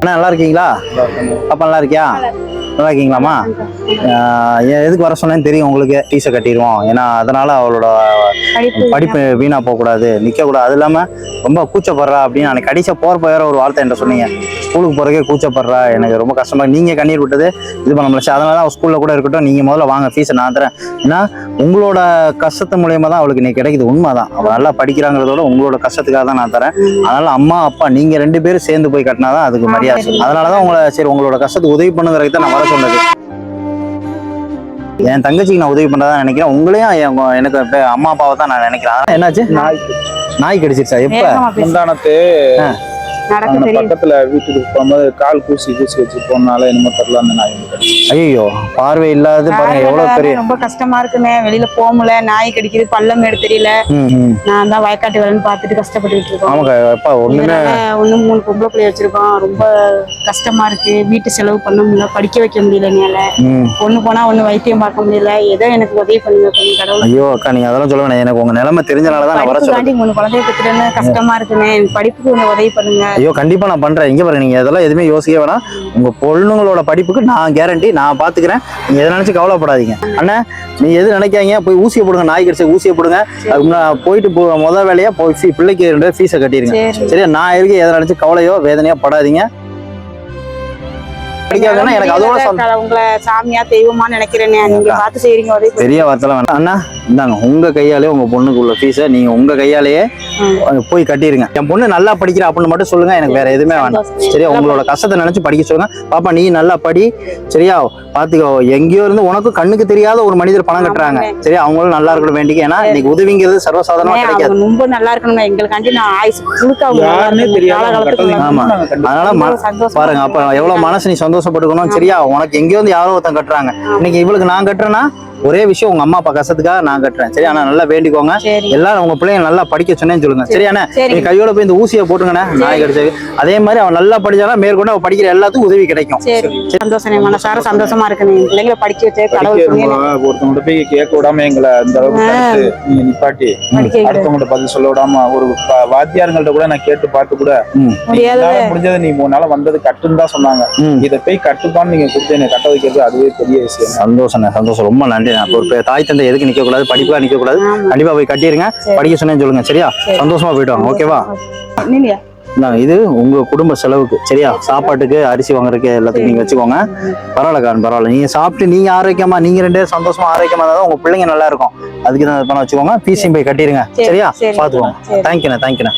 அண்ணா நல்லா இருக்கீங்களா? பாப்பா நல்லா இருக்கியா? நல்லா இருக்கீங்களாம்மா? எதுக்கு வர சொன்னேன்னு தெரியும் உங்களுக்கு. ஃபீஸை கட்டிடுவோம், ஏன்னா அதனால அவளோட படிப்பு வீணா போகக்கூடாது, நிற்கக்கூடாது. அது இல்லாமல் ரொம்ப கூச்சப்படுறா அப்படின்னு அன்னைக்கு கடைசியாக போகிறப்ப வேற ஒரு வார்த்தை என்கிட்ட சொன்னீங்க. ஸ்கூலுக்கு போகிறக்கே கூச்சப்படுறா, எனக்கு ரொம்ப கஷ்டமா, நீங்கள் கண்ணீர் விட்டது இது பண்ண முடிச்சு. அதனால தான் ஸ்கூலில் கூட இருக்கட்டும், நீங்கள் முதல்ல வாங்க, ஃபீஸை நான் தரேன். ஏன்னா உங்களோட கஷ்டத்து மூலியமாக தான் அவளுக்கு இன்னைக்கு கிடைக்குது. உண்மை தான், அவள் நல்லா படிக்கிறாங்கிறதோட உங்களோட கஷ்டத்துக்காக தான் நான் தரேன். அதனால அம்மா அப்பா நீங்கள் 2 பேரும் சேர்ந்து போய் கட்டினாதான் அதுக்கு மரியாதை. அதனால தான் உங்களை சரி உங்களோட கஷ்டத்துக்கு உதவி பண்ணுங்கிறதுக்கு தான் நான் வர சொன்னது. என் தங்கச்சிக்கு நான் உதவி பண்ணதான் நினைக்கிறேன். உங்களையும் எனக்கு அம்மா அப்பாவை தான் நான் நினைக்கிறேன். என்னாச்சு? நாய் கடிச்சிருச்சா? எப்ப? முந்தானத்து பக்கத்துல வீட்டுக்கு போகும்போது கால் கூசி வச்சு போனால என்னமோ தெரியல, அந்த நாய். ஐயோ, பார்வை இல்லாத பாருங்க எவ்வளவு பெரிய. ரொம்ப கஷ்டமா இருக்குண்ணே, வெளியில போக முடியல, நாய் கடிக்குது, பள்ளம் மேடு தெரியல. நான் தான் வயக்காட்டு வேலைன்னு பார்த்துட்டு கஷ்டப்பட்டு இருக்கோம். ஆமாக்கா, எப்பா ஒண்ணுமே 3 பொம்பளை பிள்ளை வச்சிருக்கோம். ரொம்ப கஷ்டமா இருக்கு, வீட்டு செலவு பண்ண முடியல, படிக்க வைக்க முடியல. என்னால ஒண்ணு போனா ஒண்ணு வைத்தியம் பார்க்க முடியல. ஏதோ எனக்கு உதவி பண்ணுங்க கடவுள். ஐயோ அக்கா, நீங்க அதெல்லாம் சொல்ல வேணாம், எனக்கு உங்க நிலைமை தெரிஞ்சனாலதான் நான் வர சொல்றேன். 3 குழந்தைய பெற்றுட்டேன்னு கஷ்டமா இருக்குண்ணே, படிப்புக்கு கொஞ்சம் உதவி பண்ணுங்க. ஐயோ கண்டிப்பா நான் பண்றேன். இங்க பாருங்க, நீங்க அதெல்லாம் எதுவுமே யோசிக்க வேணாம். உங்க பொண்ணுங்களோட படிப்புக்கு நான் கேரண்டி, நான் பாத்துக்கிறேன். நீங்க எதை நினைச்சு கவலைப்படாதீங்க. அண்ணா நீங்க எது நினைக்காங்க, போய் ஊசியை போடுங்க, நாய் கடிச்ச ஊசியை போடுங்க. போயிட்டு முதல் வேலையா போய் பிள்ளைக்கு 2 ஃபீஸை கட்டிடுங்க. சரியா? நான் இருக்கு, எதை நினைச்சு கவலையோ வேதனையோ படாதீங்க. எனக்கு அதோட உங்களை சாமியா தெய்வமா நினைக்கிறேன். நீங்க பார்த்து செய்றீங்க, பெரிய வார்த்தை வேண்டாம். அண்ணா இந்தாங்க, உங்க கையாலே உங்க பொண்ணுக்கு உள்ள ஃபீஸை நீங்க உங்க கையாலேயே போய் கட்டிருங்க. என் பொண்ணு நல்லா படிக்கிற அப்படின்னு மட்டும் சொல்லுங்க, எனக்கு வேற எதுவுமே வேண்டாம். சரியா? உங்களோட கஷ்டத்தை நினைச்சு படிக்க சொல்லுங்க. பாப்பா நீ நல்லா படி, சரியா? பாத்துக்கோ, எங்கேயோ இருந்து உனக்கு கண்ணுக்கு தெரியாத ஒரு மனிதர் பணம் கட்டுறாங்க. சரியா? அவங்களும் நல்லா இருக்கணும் வேண்டிக்க. ஏன்னா இன்னைக்கு உதவிங்கிறது சர்வசாதாரணமா கிடைக்காது. ரொம்ப நல்லா இருக்கணுங்க, எங்களுக்காண்டி நான் ஆயுசு ஆமா, அதனால பாருங்க, அப்ப எவ்வளவு மனசு நீ சந்தோஷப்பட்டுக்கணும். சரியா? உனக்கு எங்கேயோ வந்து யாரோ ஒருத்தன் கட்டுறாங்க. இன்னைக்கு இவளுக்கு நான் கட்டுறேன்னா ஒரே விஷயம், உங்க அம்மா அப்பா கஷ்டத்துக்காக நான் கட்டுறேன். சரி? ஆனா நல்லா வேண்டிக்கோங்க, எல்லாரும் உங்க பிள்ளைங்க நல்லா படிக்க சொன்னேன்னு சொல்லுங்க. சரியாண்ணே? நீ கையோட போய் இந்த ஊசியை போட்டுங்கண்ணே, நாய் கடிச்சது. அதே மாதிரி அவன் நல்லா படிச்சாலும் மேற்கொண்டு அவன் படிக்கிற எல்லாத்துக்கும் உதவி கிடைக்கும். சந்தோஷம், மனசார சந்தோஷமா இருக்கு. பிள்ளைங்களை படிக்க வச்சு ஒருத்தவங்க போய் கேட்க விடாம எங்களை அந்த அளவுக்கு நீங்க நிப்பாட்டி அடுத்தவங்கள்ட்ட பதில் சொல்ல விடாம, ஒரு வாத்தியாருங்கள்ட்ட கூட நான் கேட்டு பார்த்து கூட முடிஞ்சது நீ 3 நாள் வந்தது கட்டுன்னு தான் சொன்னாங்க. இதை போய் கட்டுப்பான்னு நீங்க கொடுத்து என்னை கட்ட வைக்கிறது அதுவே பெரிய விஷயம். சந்தோஷம், சந்தோஷம், ரொம்ப நன்றி. ஒரு தாய் தந்தை எதுக்கு நிக்க கூடாது, படிப்புக்காக நிக்க கூடாது. கண்டிப்பா போய் கட்டிருங்க, படிக்க சொன்னேன்னு சொல்லுங்க. சரியா? சந்தோஷமா போயிட்டு வாங்க. ஓகேவா? இது உங்க குடும்ப செலவுக்கு. சரியா? சாப்பாட்டுக்கு, அரிசி வாங்குறதுக்கு எல்லாத்துக்கும் நீங்க வச்சுக்கோங்க. பரவாயில்லக்காரன், பரவாயில்ல. நீங்க சாப்பிட்டு நீங்க ஆரோக்கியமா, நீங்க 2 பேரும் சந்தோஷமா ஆரோக்கியமா தான் உங்க பிள்ளைங்க நல்லா இருக்கும். அதுக்கு தான் பணம் வச்சுக்கோங்க. ஃபீஸையும் போய் கட்டிடுங்க. சரியா? பாத்துக்கோங்க. தேங்க்யூண்ணா, தேங்க்யூண்ணா.